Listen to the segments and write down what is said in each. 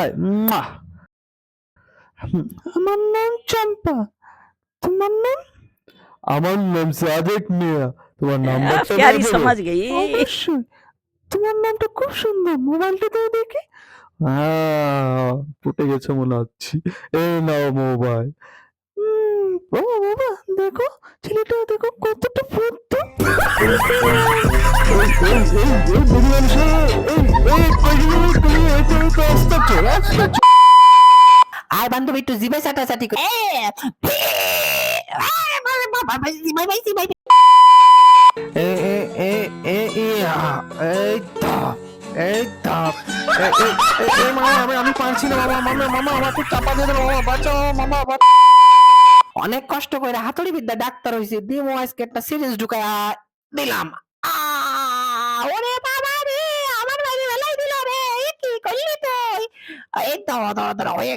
ভাই। আমার নাম চম্পা, তোমার নাম? আমার নাম সাদেক মিয়া, তোমার নাম্বারটা प्यारी দিয়ে দেবো? समझ गई। অবশ্যই, তোমার নামটা খুব সুন্দর, মোবাইলটা দাও দেখি। ফুটে গেছে মনে হচ্ছে। এই নাও মোবাইল। বাবা বাবা, দেখো ছেলেটা, দেখো কতটা ফুটতো। আর বান্ধবী একটু জিভে চাটাচাটি করে আমি পারছি না মামা, মামা মামা আমাকে চাপা দিয়ে দেবো, মামা বাঁচাও মামা। অনেক কষ্ট করে হাতুড়ি বিদ্যা ডাক্তার হয়েছে, দিমো আজকে একটা সিরিজ ঢুকায় দিলাম। ওরে বাবা রে, আমার বাইরে বেলাই দিল রে, এ কি করলি তুই? এই দাঁড়া দাঁড়া দাঁড়া, হয়ে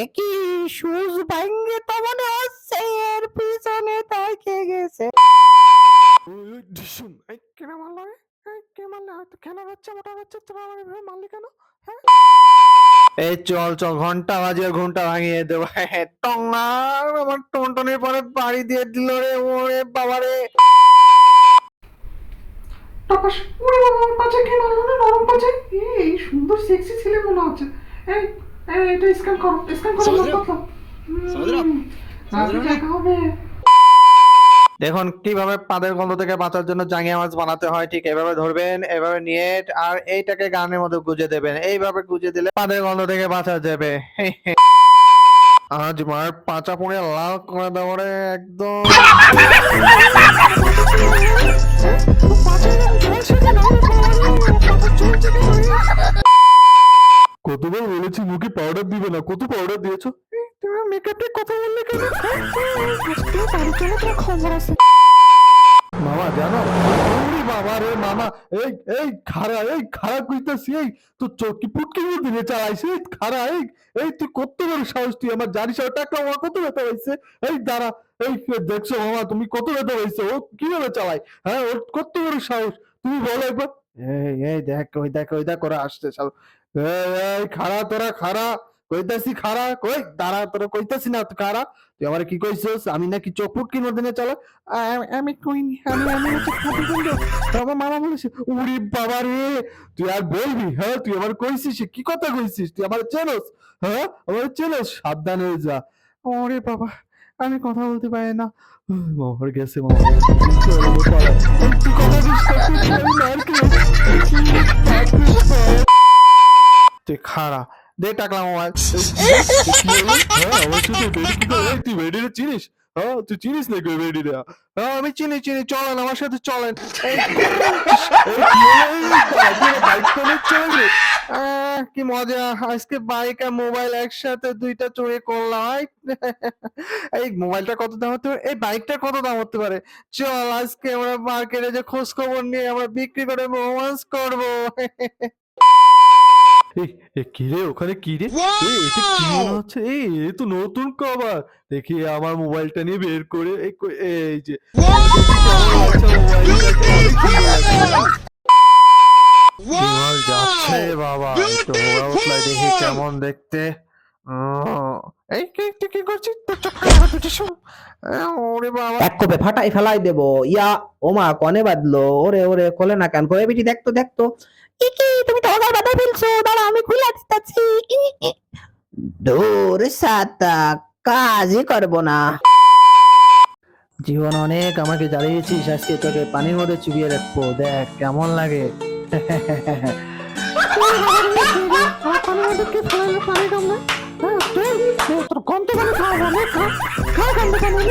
এ কি সুজ ভাঙ্গে তো মনে হচ্ছে এর পিছনে তাকে গেছে। কেন মারলো রে? কে মারলে? হয়তো কেন বাচ্চা, মোটা বাচ্চা, তোরা আমার এভাবে মারলি কেন? এই চল চল, ঘন্টা বাজিয়ে ঘন্টা ভাঙিয়ে দেবো। টঙ্গার আমার টনটনের পরে বাড়ি দিয়ে দিল রে, ওরে বাবা রে। টাপাস, ওরে বাবা, আমার পাচে কে মারলো না? নরম পাচে। এই সুন্দর সেক্সি ছেলে মনে হচ্ছে। এই এই এটা স্ক্যান করো, স্ক্যান করো না কথা। আজকে দেখা হবে। দেখুন কিভাবে পাদের গন্ধ থেকে বাঁচার জন্য জাঙ্গিয়া মাছ বানাতে হয়। ঠিক এভাবে ধরবেন, এভাবে নিয়ে আর এইটাকে গানের মধ্যে গুজে দেবেন। এইভাবে গুজে দিলে পাদের গন্ধ থেকে বাঁচা যাবে। আজ মার পাচা পুড়ে লাল করে দেবো রে একদম। কতবার বলেছি মুখে পাউডার দিবে না, কত পাউডার দিয়েছো? তুমি মেকআপে কথা বললে কেন? খবর আছে মামা, জানো? ওরে বাবা রে মামা, এই এই খারা, এই খারা কইতাছি, এই তো চকি পুটকি দিনে চালাইছে খারা। এই তুই কত বড় সাহস, তুই আমার জানিস টাকা আমার কত ব্যথা হয়েছে। এই দাঁড়া, এই দেখছো মামা তুমি কত ব্যথা হয়েছে, ও কিভাবে চালায়? হ্যাঁ, ওর কত বড় সাহস, তুমি বলো একবার। এই দেখ, ওই দেখ ওরা আসছে সব। এই খারা, তোরা খারা, কইতাছি খারা, কই দাঁড়া, তোরা কইতাছি না খারা। তুই আমার কি কইছিস আমি নাকি চোখ ফুটকির মধ্যে নিয়ে চালা? আমি কইনি, আমি হচ্ছে খাটি বন্ধু। আমার মামা বলেছে। ওরে বাবা রে, তুই আর বলবি? হ্যাঁ, তুই আমার কইছিস, কি কথা কইছিস? তুই আমার চেনস? হ্যাঁ, আমার চেনস, সাবধান হয়ে যা। ওরে বাবা, আমি কথা বলতে পারি না। মোহর গেছে মামা। তুই কথা দিস না, তুই মার খেয়ে। তুই খাড়া দে টাকলা মোবাইল। তুই বেডিরে চিনিস? হ্যাঁ, তুই চিনিস নাকি ওই বেডিরে? হ্যাঁ, আমি চিনি, চলেন আমার সাথে চলেন। কি মজা, আজকে বাইক আর মোবাইল একসাথে দুইটা চুরি করলাম। এই মোবাইলটা কত দাম হতে পারে, এই বাইকটা কত দাম হতে পারে? চল আজকে আমরা মার্কেটে যে খোঁজ খবর নিয়ে আমরা বিক্রি করে রোমান্স করবো। কিরে ওখানে কিরে? এটা কি মনে হচ্ছে? এ তো নতুন কভার। দেখি আমার মোবাইলটা নিয়ে বের করে এই যে যাচ্ছে বাবা, দেখি কেমন দেখতে। এই কি করছিস? ওরে বাবা, এক কোপে ফাটাই ফেলাই দেবো। ইয়া ওমা কনে বাদলো, ওরে ওরে কোলে না কেন করে বেটি, দেখতো দেখতো। কি তুমি তো ওগার বাধা ফেলছো, দাঁড়া আমি খুলে দিতেছি। দূর সাতা, কাজই করবো না। জীবন অনেক আমাকে জ্বালিয়েছিস, আজকে তোকে পানির মধ্যে চুবিয়ে রাখবো, দেখ কেমন লাগে। তোর গন্ধ খাওয়া, খা গন্ধ খাওয়া,